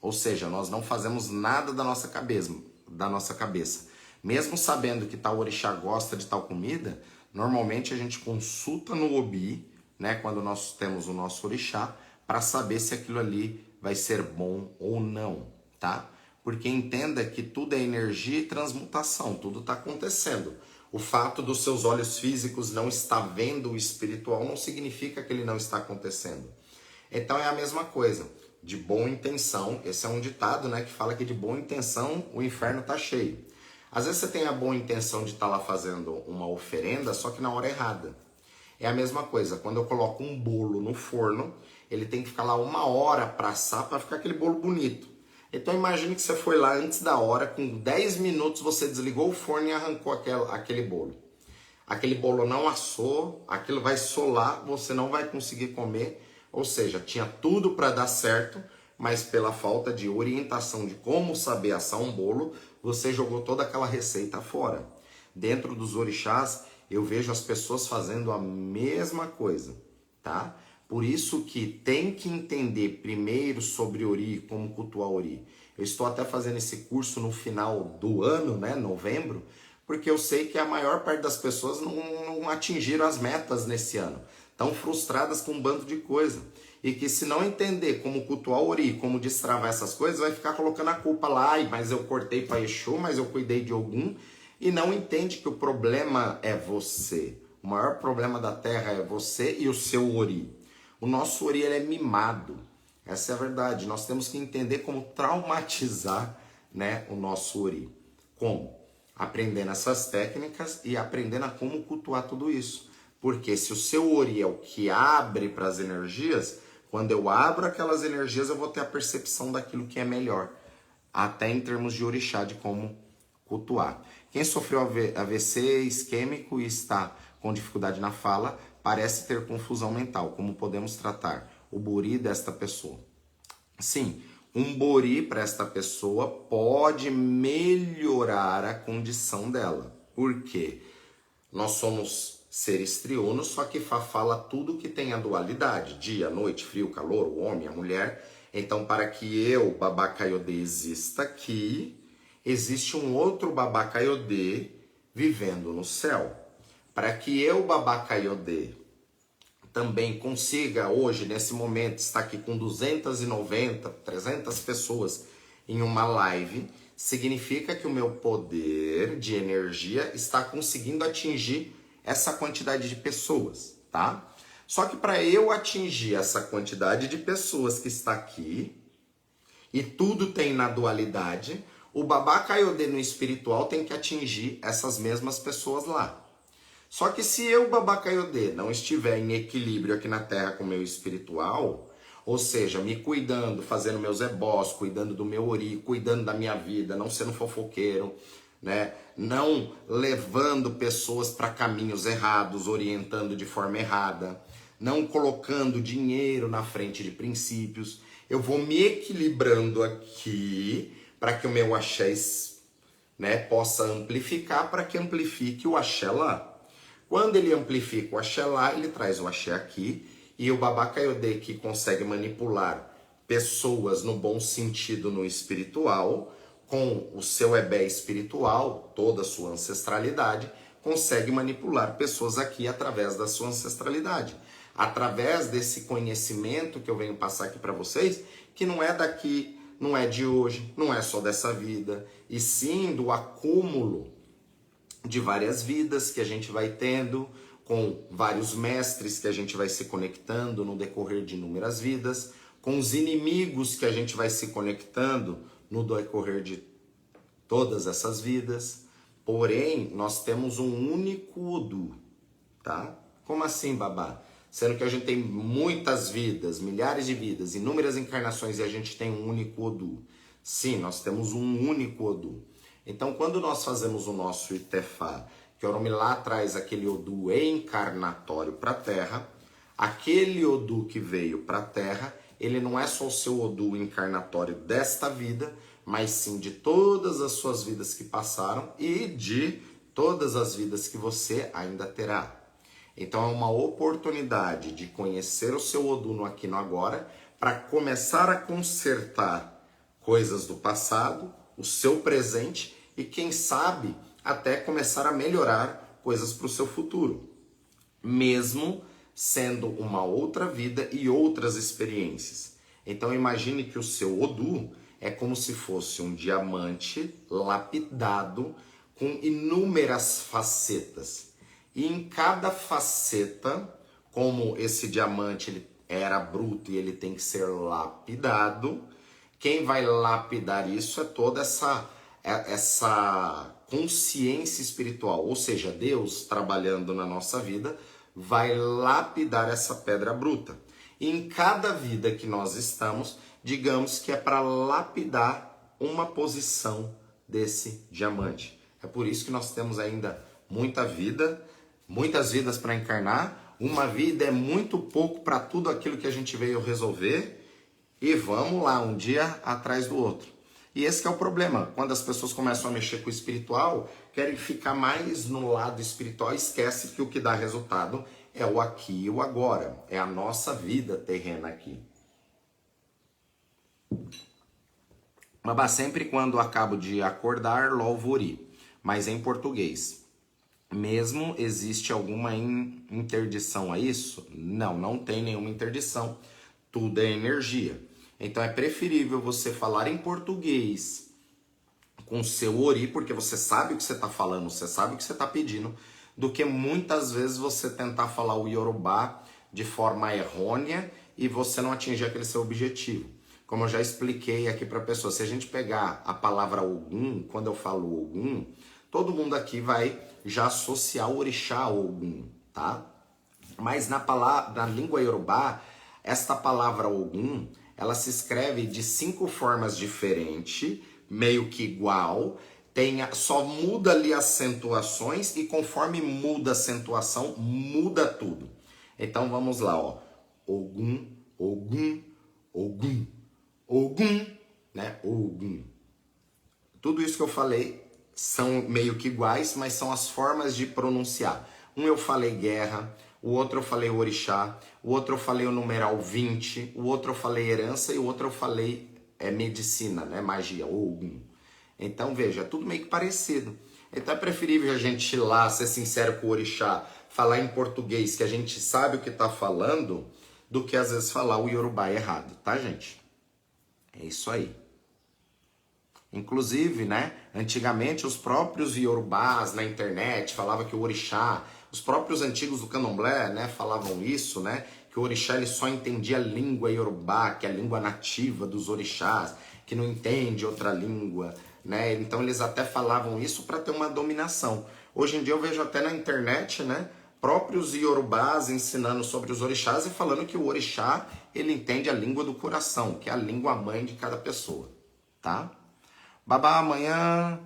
Ou seja, nós não fazemos nada da nossa cabeça. Mesmo sabendo que tal orixá gosta de tal comida, normalmente a gente consulta no Obi, né, quando nós temos o nosso orixá, para saber se aquilo ali vai ser bom ou não, tá? Porque entenda que tudo é energia e transmutação, tudo está acontecendo. O fato dos seus olhos físicos não estar vendo o espiritual não significa que ele não está acontecendo. Então é a mesma coisa, de boa intenção, esse é um ditado, né, que fala que de boa intenção o inferno está cheio. Às vezes você tem a boa intenção de estar lá fazendo uma oferenda, só que na hora errada. É a mesma coisa, quando eu coloco um bolo no forno, ele tem que ficar lá 1 hora para assar, para ficar aquele bolo bonito. Então imagine que você foi lá antes da hora, com 10 minutos você desligou o forno e arrancou aquele bolo. Aquele bolo não assou, aquilo vai solar, você não vai conseguir comer. Ou seja, tinha tudo para dar certo, mas pela falta de orientação de como saber assar um bolo, você jogou toda aquela receita fora. Dentro dos orixás, eu vejo as pessoas fazendo a mesma coisa, tá? Por isso que tem que entender primeiro sobre Ori, como cultuar Ori. Eu estou até fazendo esse curso no final do ano, né, novembro, porque eu sei que a maior parte das pessoas não atingiram as metas nesse ano. Estão frustradas com um bando de coisa. E que se não entender como cultuar Ori, como destravar essas coisas, vai ficar colocando a culpa lá, mas eu cortei para Exu, mas eu cuidei de Ogum, e não entende que o problema é você. O maior problema da Terra é você e o seu Ori. O nosso Ori, ele é mimado. Essa é a verdade. Nós temos que entender como traumatizar, né, o nosso Ori. Como? Aprendendo essas técnicas e aprendendo a como cultuar tudo isso. Porque se o seu Ori é o que abre para as energias, Quando eu abro aquelas energias, eu vou ter a percepção daquilo que é melhor, até em termos de orixá, de como cultuar. Quem sofreu AVC isquêmico e está com dificuldade na fala, parece ter confusão mental. Como podemos tratar o bori desta pessoa? Sim, um bori para esta pessoa pode melhorar a condição dela. Por quê? Nós somos seres triunos, só que Fá fala tudo que tem a dualidade, dia, noite, frio, calor, o homem, a mulher. Então, para que eu, Babá Kaiodê, exista aqui, existe um outro Babá Kaiodê vivendo no céu. Para que eu, Babá Kaiodê, também consiga hoje, nesse momento, estar aqui com 290, 300 pessoas em uma live, significa que o meu poder de energia está conseguindo atingir essa quantidade de pessoas, tá? Só que para eu atingir essa quantidade de pessoas que está aqui, e tudo tem na dualidade, o Babá Kaiodê no espiritual tem que atingir essas mesmas pessoas lá. Só que se eu, Babá Kaiodê, não estiver em equilíbrio aqui na Terra com o meu espiritual, ou seja, me cuidando, fazendo meus ebós, cuidando do meu ori, cuidando da minha vida, não sendo fofoqueiro, né? Não levando pessoas para caminhos errados, orientando de forma errada, não colocando dinheiro na frente de princípios, eu vou me equilibrando aqui para que o meu axé, né, possa amplificar, para que amplifique o axé lá. Quando ele amplifica o axé lá, ele traz o axé aqui, e o Babá Kaiodê, que consegue manipular pessoas no bom sentido no espiritual, com o seu ebé espiritual, toda a sua ancestralidade, consegue manipular pessoas aqui através da sua ancestralidade. Através desse conhecimento que eu venho passar aqui para vocês, que não é daqui, não é de hoje, não é só dessa vida, e sim do acúmulo de várias vidas que a gente vai tendo, com vários mestres que a gente vai se conectando no decorrer de inúmeras vidas, com os inimigos que a gente vai se conectando no decorrer de todas essas vidas. Porém, nós temos um único Odu, tá? Como assim, babá? Sendo que a gente tem muitas vidas, milhares de vidas, inúmeras encarnações, e a gente tem um único Odu. Sim, nós temos um único Odu. Então, quando nós fazemos o nosso Itefá, que Oromilá traz aquele Odu encarnatório para a Terra, aquele Odu que veio para a Terra, ele não é só o seu Odu encarnatório desta vida, mas sim de todas as suas vidas que passaram e de todas as vidas que você ainda terá. Então, é uma oportunidade de conhecer o seu Odu no aqui e no agora, para começar a consertar coisas do passado, o seu presente, e quem sabe até começar a melhorar coisas para o seu futuro, mesmo sendo uma outra vida e outras experiências. Então imagine que o seu Odu é como se fosse um diamante lapidado com inúmeras facetas. E em cada faceta, como esse diamante ele era bruto e ele tem que ser lapidado, quem vai lapidar isso é toda essa consciência espiritual, ou seja, Deus trabalhando na nossa vida vai lapidar essa pedra bruta. E em cada vida que nós estamos, digamos que é para lapidar uma posição desse diamante. É por isso que nós temos ainda muita vida, muitas vidas para encarnar. Uma vida é muito pouco para tudo aquilo que a gente veio resolver. E vamos lá, um dia atrás do outro. E esse que é o problema. Quando as pessoas começam a mexer com o espiritual, querem ficar mais no lado espiritual, esquece que o que dá resultado é o aqui e o agora. É a nossa vida terrena aqui. Mas sempre quando acabo de acordar, louvo Ori. Mas em português. Mesmo existe alguma interdição a isso? Não, não tem nenhuma interdição. Tudo é energia. Então é preferível você falar em português com o seu Ori, porque você sabe o que você está falando, você sabe o que você está pedindo, do que muitas vezes você tentar falar o Yorubá de forma errônea e você não atingir aquele seu objetivo. Como eu já expliquei aqui para a pessoa, se a gente pegar a palavra Ogum, quando eu falo Ogum, todo mundo aqui vai já associar o orixá Ogum, tá? Mas na língua Yorubá, Esta palavra Ogum, ela se escreve de 5 formas diferentes, meio que igual, só muda ali as acentuações e conforme muda a acentuação, muda tudo. Então vamos lá, ó. Ogum, Ogum, Ogum, Ogum, né? Ogum. Tudo isso que eu falei são meio que iguais, mas são as formas de pronunciar. Um eu falei guerra, o outro eu falei orixá, o outro eu falei o numeral 20, o outro eu falei herança e o outro eu falei medicina, né? Magia, Ogum. Então, veja, é tudo meio que parecido. Então é preferível a gente ir lá, ser sincero com o orixá, falar em português, que a gente sabe o que está falando, do que às vezes falar o iorubá errado, tá, gente? É isso aí. Inclusive, né, antigamente os próprios iorubás na internet falavam que o orixá, os próprios antigos do candomblé, né, falavam isso, né, que o orixá ele só entendia a língua iorubá, que é a língua nativa dos orixás, que não entende outra língua, né? Então eles até falavam isso para ter uma dominação. Hoje em dia eu vejo até na internet, né, próprios iorubás ensinando sobre os orixás e falando que o orixá ele entende a língua do coração, que é a língua mãe de cada pessoa, tá? Babá, amanhã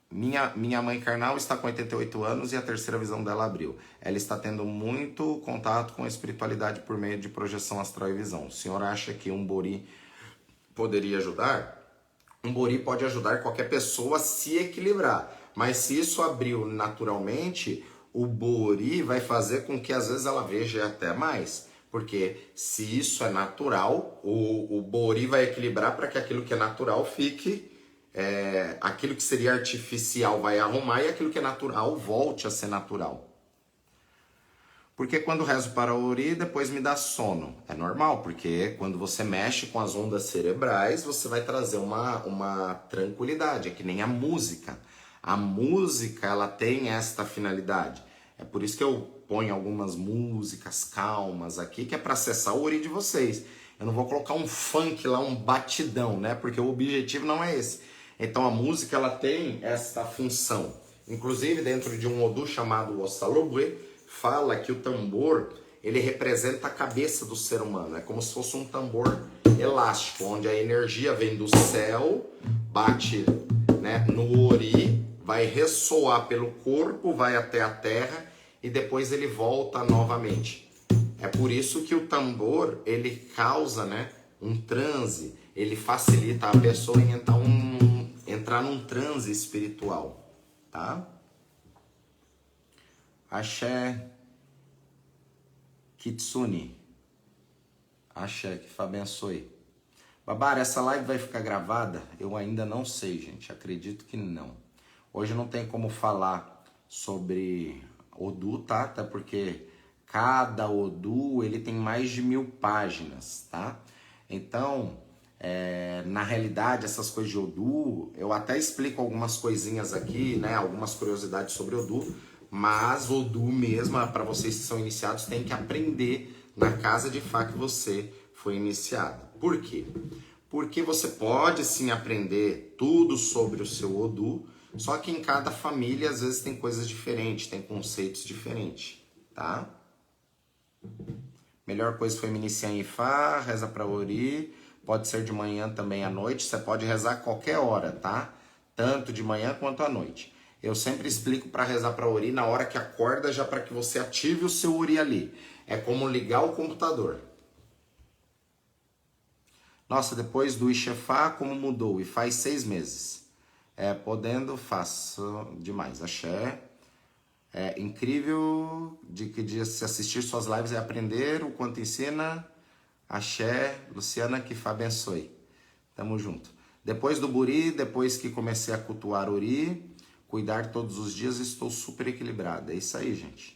minha mãe carnal está com 88 anos e a terceira visão dela abriu. Ela está tendo muito contato com a espiritualidade por meio de projeção astral e visão. O senhor acha que um bori poderia ajudar? Um bori pode ajudar qualquer pessoa a se equilibrar. Mas se isso abriu naturalmente, o bori vai fazer com que às vezes ela veja até mais. Porque se isso é natural, o bori vai equilibrar para que aquilo que é natural fique... aquilo que seria artificial vai arrumar e aquilo que é natural volte a ser natural. Porque quando rezo para o ori, depois me dá sono. É normal, porque quando você mexe com as ondas cerebrais, você vai trazer uma tranquilidade. É que nem a música. A música, ela tem esta finalidade. É por isso que eu ponho algumas músicas calmas aqui, que é para acessar o ori de vocês. Eu não vou colocar um funk lá, um batidão, né? Porque o objetivo não é esse. Então a música, ela tem esta função. Inclusive, dentro de um Odu chamado Ossalobwe, fala que o tambor, ele representa a cabeça do ser humano. É como se fosse um tambor elástico, onde a energia vem do céu, bate, né, no ori, vai ressoar pelo corpo, vai até a terra e depois ele volta novamente. É por isso que o tambor, ele causa, né, um transe, ele facilita a pessoa em entrar num transe espiritual, tá? Axé, Kitsune. Axé, que abençoe. Babara, essa live vai ficar gravada? Eu ainda não sei, gente. Acredito que não. Hoje não tem como falar sobre Odu, tá? Até porque cada Odu, ele tem mais de 1000 páginas, tá? Então, na realidade, essas coisas de Odu, eu até explico algumas coisinhas aqui, né? Algumas curiosidades sobre Odu, mas Odu mesmo, para vocês que são iniciados, tem que aprender na casa de Fá que você foi iniciado. Por quê? Porque você pode sim aprender tudo sobre o seu Odu, só que em cada família às vezes tem coisas diferentes, tem conceitos diferentes, tá? Melhor coisa foi me iniciar em Ifá, reza para Ori, pode ser de manhã também à noite, você pode rezar a qualquer hora, tá? Tanto de manhã quanto à noite. Eu sempre explico para rezar para Ori na hora que acorda, já para que você ative o seu Ori ali. É como ligar o computador. Nossa, depois do Ixefá, como mudou? E faz 6 meses. Podendo, faço demais. Axé. É incrível de que se assistir suas lives é aprender o quanto ensina. Axé, Luciana, que Fá abençoe. Tamo junto. Depois do Buri, depois que comecei a cultuar Ori, cuidar todos os dias, estou super equilibrada. É isso aí, gente.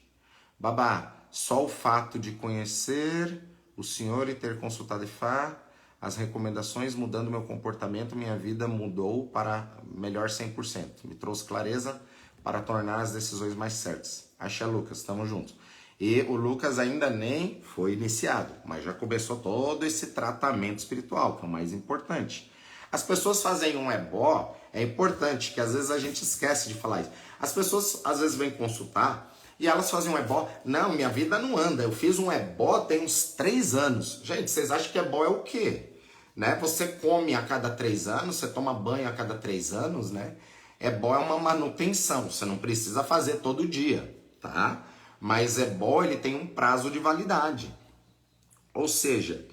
Babá, só o fato de conhecer o Senhor e ter consultado Ifá, as recomendações mudando meu comportamento, minha vida mudou para melhor 100%. Me trouxe clareza para tornar as decisões mais certas. Axé, Lucas, tamo junto. E o Lucas ainda nem foi iniciado, mas já começou todo esse tratamento espiritual, que é o mais importante. As pessoas fazem um ebó, é importante, que às vezes a gente esquece de falar isso. As pessoas às vezes vêm consultar E elas faziam ebó. Não, minha vida não anda. Eu fiz um ebó tem uns 3 anos. Gente, vocês acham que ebó é o quê? Né? Você come a cada 3 anos, você toma banho a cada 3 anos, né? Ebó é uma manutenção, você não precisa fazer todo dia, tá? Mas ebó, ele tem um prazo de validade. Ou seja,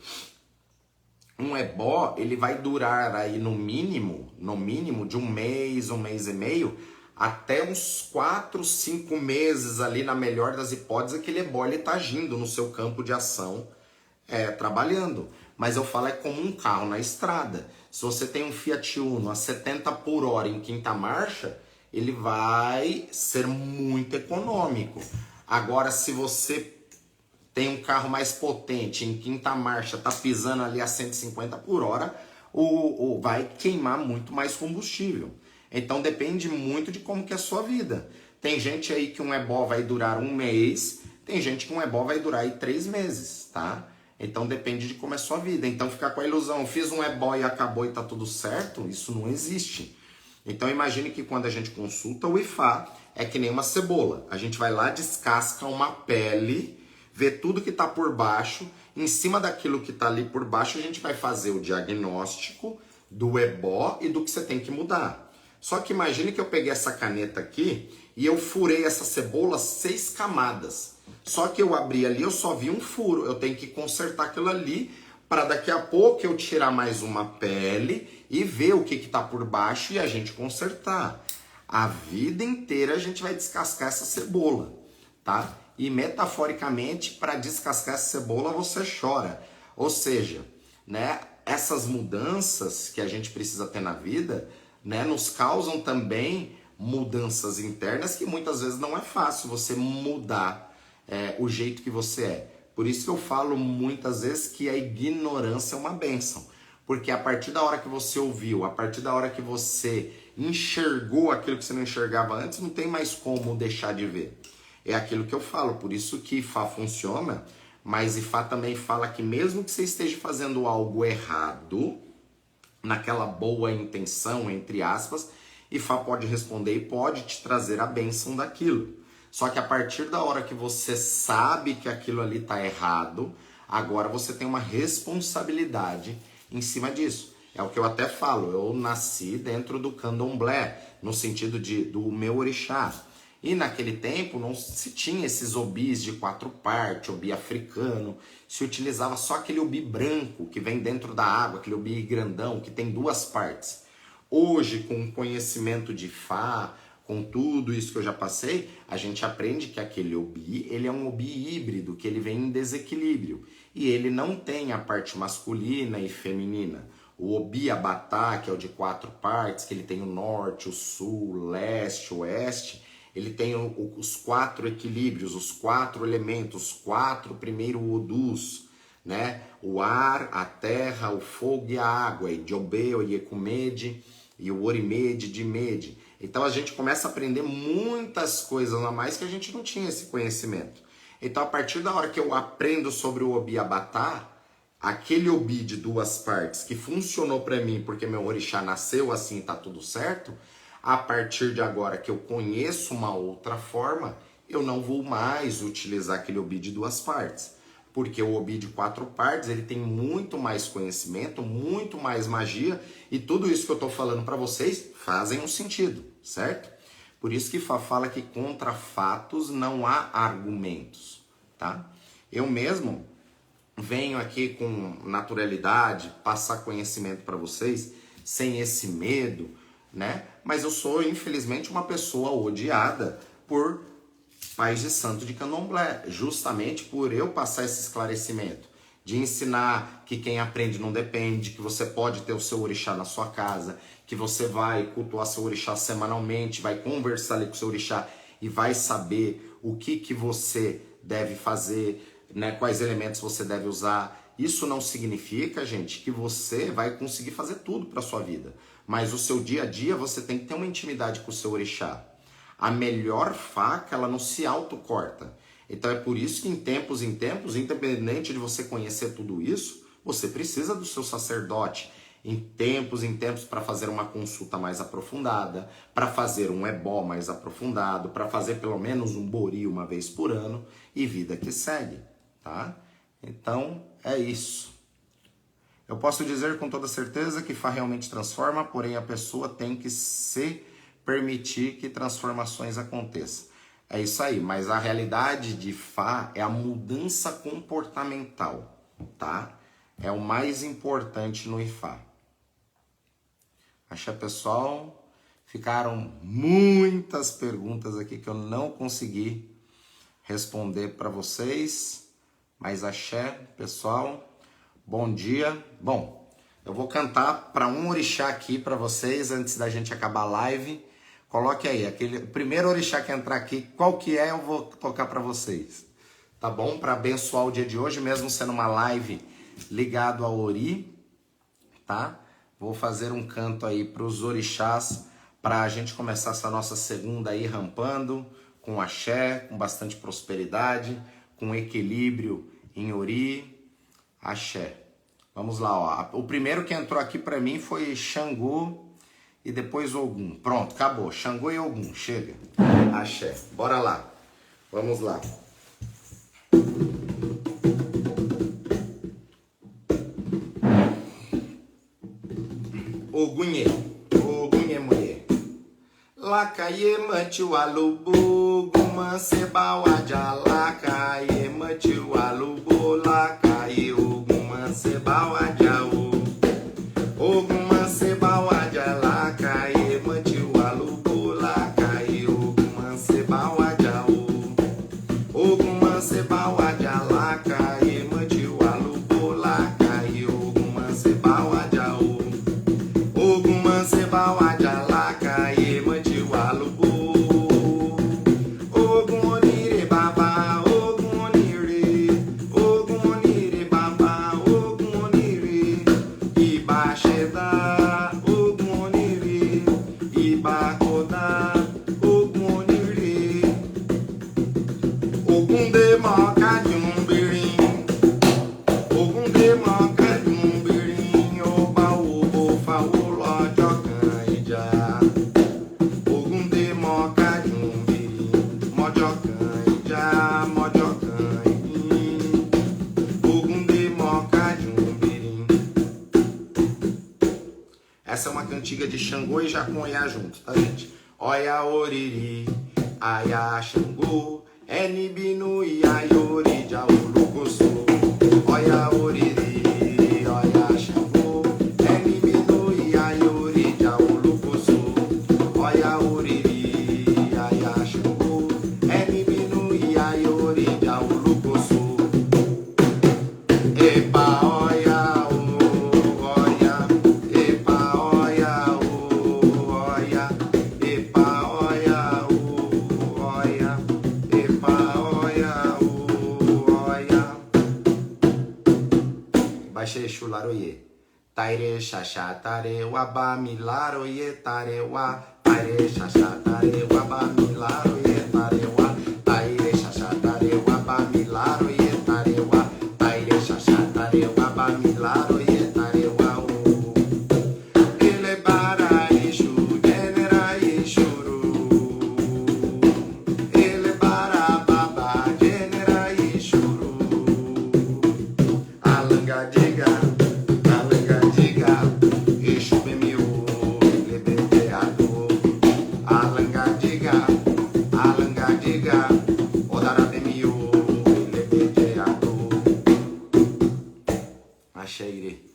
um ebó, ele vai durar aí no mínimo de um mês e meio, até uns 4, 5 meses ali, na melhor das hipóteses, aquele ebó ele tá agindo no seu campo de ação, trabalhando. Mas eu falo, é como um carro na estrada. Se você tem um Fiat Uno a 70 por hora em quinta marcha, ele vai ser muito econômico. Agora, se você tem um carro mais potente, em quinta marcha, tá pisando ali a 150 por hora, vai queimar muito mais combustível. Então depende muito de como que é a sua vida. Tem gente aí que um ebó vai durar um mês, tem gente que um ebó vai durar aí 3 meses, tá? Então depende de como é a sua vida. Então ficar com a ilusão, fiz um ebó e acabou e tá tudo certo, isso não existe. Então imagine que quando a gente consulta o IFA, é que nem uma cebola. A gente vai lá, descasca uma pele, vê tudo que está por baixo, em cima daquilo que está ali por baixo a gente vai fazer o diagnóstico do ebó e do que você tem que mudar. Só que imagine que eu peguei essa caneta aqui e eu furei essa cebola 6 camadas. Só que eu abri ali, eu só vi um furo, eu tenho que consertar aquilo ali para daqui a pouco eu tirar mais uma pele e ver o que está por baixo e a gente consertar. A vida inteira a gente vai descascar essa cebola, tá? E metaforicamente, para descascar essa cebola, você chora. Ou seja, né, essas mudanças que a gente precisa ter na vida, né, nos causam também mudanças internas que muitas vezes não é fácil você mudar o jeito que você é. Por isso que eu falo muitas vezes que a ignorância é uma bênção. Porque a partir da hora que você ouviu, a partir da hora que você enxergou aquilo que você não enxergava antes, não tem mais como deixar de ver. É aquilo que eu falo, por isso que IFA funciona, mas IFA também fala que mesmo que você esteja fazendo algo errado, naquela boa intenção, entre aspas, IFA pode responder e pode te trazer a bênção daquilo. Só que a partir da hora que você sabe que aquilo ali está errado, agora você tem uma responsabilidade em cima disso. É o que eu até falo, eu nasci dentro do candomblé, no sentido do meu orixá. E naquele tempo não se tinha esses obis de 4 partes, obi africano, se utilizava só aquele obi branco que vem dentro da água, aquele obi grandão que tem 2 partes. Hoje, com o conhecimento de Fá, com tudo isso que eu já passei, a gente aprende que aquele obi, ele é um obi híbrido, que ele vem em desequilíbrio. E ele não tem a parte masculina e feminina. O obi abatá, que é o de 4 partes, que ele tem o norte, o sul, o leste, o oeste, ele tem os 4 equilíbrios, os 4 elementos, os 4 primeiro odus, né? O ar, a terra, o fogo e a água, e Jobé, o Yekumede, e o Orimede, Dimede. Então a gente começa a aprender muitas coisas a mais que a gente não tinha esse conhecimento. Então a partir da hora que eu aprendo sobre o obi abatá, aquele obi de 2 partes que funcionou para mim porque meu orixá nasceu assim, tá tudo certo, a partir de agora que eu conheço uma outra forma, eu não vou mais utilizar aquele obi de 2 partes. Porque o obi de 4 partes, ele tem muito mais conhecimento, muito mais magia, e tudo isso que eu estou falando para vocês fazem um sentido, certo? Por isso que Fá fala que contra fatos não há argumentos, tá? Eu mesmo venho aqui com naturalidade, passar conhecimento para vocês, sem esse medo, né? Mas eu sou, infelizmente, uma pessoa odiada por pais de santo de candomblé, justamente por eu passar esse esclarecimento, de ensinar que quem aprende não depende, que você pode ter o seu orixá na sua casa, que você vai cultuar seu orixá semanalmente, vai conversar ali com o seu orixá e vai saber o que você deve fazer, né, quais elementos você deve usar. Isso não significa, gente, que você vai conseguir fazer tudo para sua vida, mas o seu dia a dia você tem que ter uma intimidade com o seu orixá. A melhor faca, ela não se autocorta. Então é por isso que em tempos, independente de você conhecer tudo isso, você precisa do seu sacerdote. em tempos para fazer uma consulta mais aprofundada, para fazer um ebó mais aprofundado, para fazer pelo menos um bori uma vez por ano e vida que segue, tá? Então, é isso. Eu posso dizer com toda certeza que Fá realmente transforma, porém a pessoa tem que se permitir que transformações aconteçam. É isso aí, mas a realidade de Fá é a mudança comportamental, tá? É o mais importante no Ifá. Axé, pessoal, ficaram muitas perguntas aqui que eu não consegui responder para vocês, mas axé, pessoal, bom dia. Bom, eu vou cantar para um orixá aqui para vocês antes da gente acabar a live. Coloque aí, o primeiro orixá que entrar aqui, qual que é, eu vou tocar para vocês. Tá bom? Para abençoar o dia de hoje, mesmo sendo uma live ligado ao Ori, tá? Vou fazer um canto aí para os orixás, para a gente começar essa nossa segunda aí rampando, com axé, com bastante prosperidade, com equilíbrio em Ori, axé. Vamos lá, ó. O primeiro que entrou aqui para mim foi Xangô e depois Ogum. Pronto, acabou. Xangô e Ogum, chega. Axé. Bora lá. Vamos lá. Ogunye, Ogunye mulher. Lakaye mantiu alubo, guma seba waja. Lakaye mantiu alubo, lakaye oguma seba waja. Oguma seba waja, lakaye mantiu alubo, lakaye oguma seba waja. Oguma seba waja, lakaye mantiu alubo, lakaye oguma seba waja. Oguma seba waja, lakaye mantiu alubo. Ogum onire baba, ogum onire. Ogum onire baba, ogum onire. Iba sheda, ogum onire. Iba koda, ogum onire. Ogum de moca de birim. Ogum de moca de birim. Oba obo fa ulo jocan. Ogum de moca de birim. Mojocan, mojocan. Ogum de moca de birim. Essa é uma cantiga de Xangô e Jacunhá junto, tá, gente? Oia oriri, aya Xangô, enibinu iaiori jaulucoso. Oia oriri, oia Xangô, enibinu iaiori jaulucoso. Oia oriri, aya Xangô, enibinu iaiori jaulucoso. Epa, oia, oia, epa, oia, oia, epa, oia, oia, epa, oia, oia. Baixei chularoye. Taire xaxá, tare, waba, milaroye, tarewa. Taire xaxá, tare, waba, milaroye, tarewa. Taire xaxá, tare, waba, milaroye, tarewa. Taire xaxá, tare, waba, milaroye, tarewa. Ele bara ixu, genera ixuru. Ele bara baba, genera ixuru. Alanga diga, ixu bemiu, lebeteado. Alanga diga, odara bemiu, lebeteado. Axé, Iri.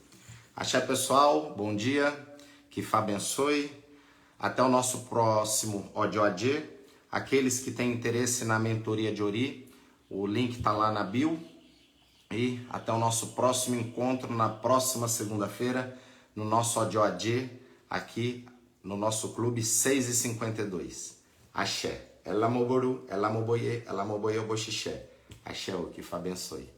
Axé, pessoal, bom dia, que Fá abençoe. Até o nosso próximo Odiodê. Aqueles que têm interesse na mentoria de Ori, o link tá lá na bio. E até o nosso próximo encontro na próxima segunda-feira, no nosso Odiodê, aqui no nosso clube 6h52. Axé. Ela moboru, ela moboye, oboxixé. Axé, o que Fá abençoe.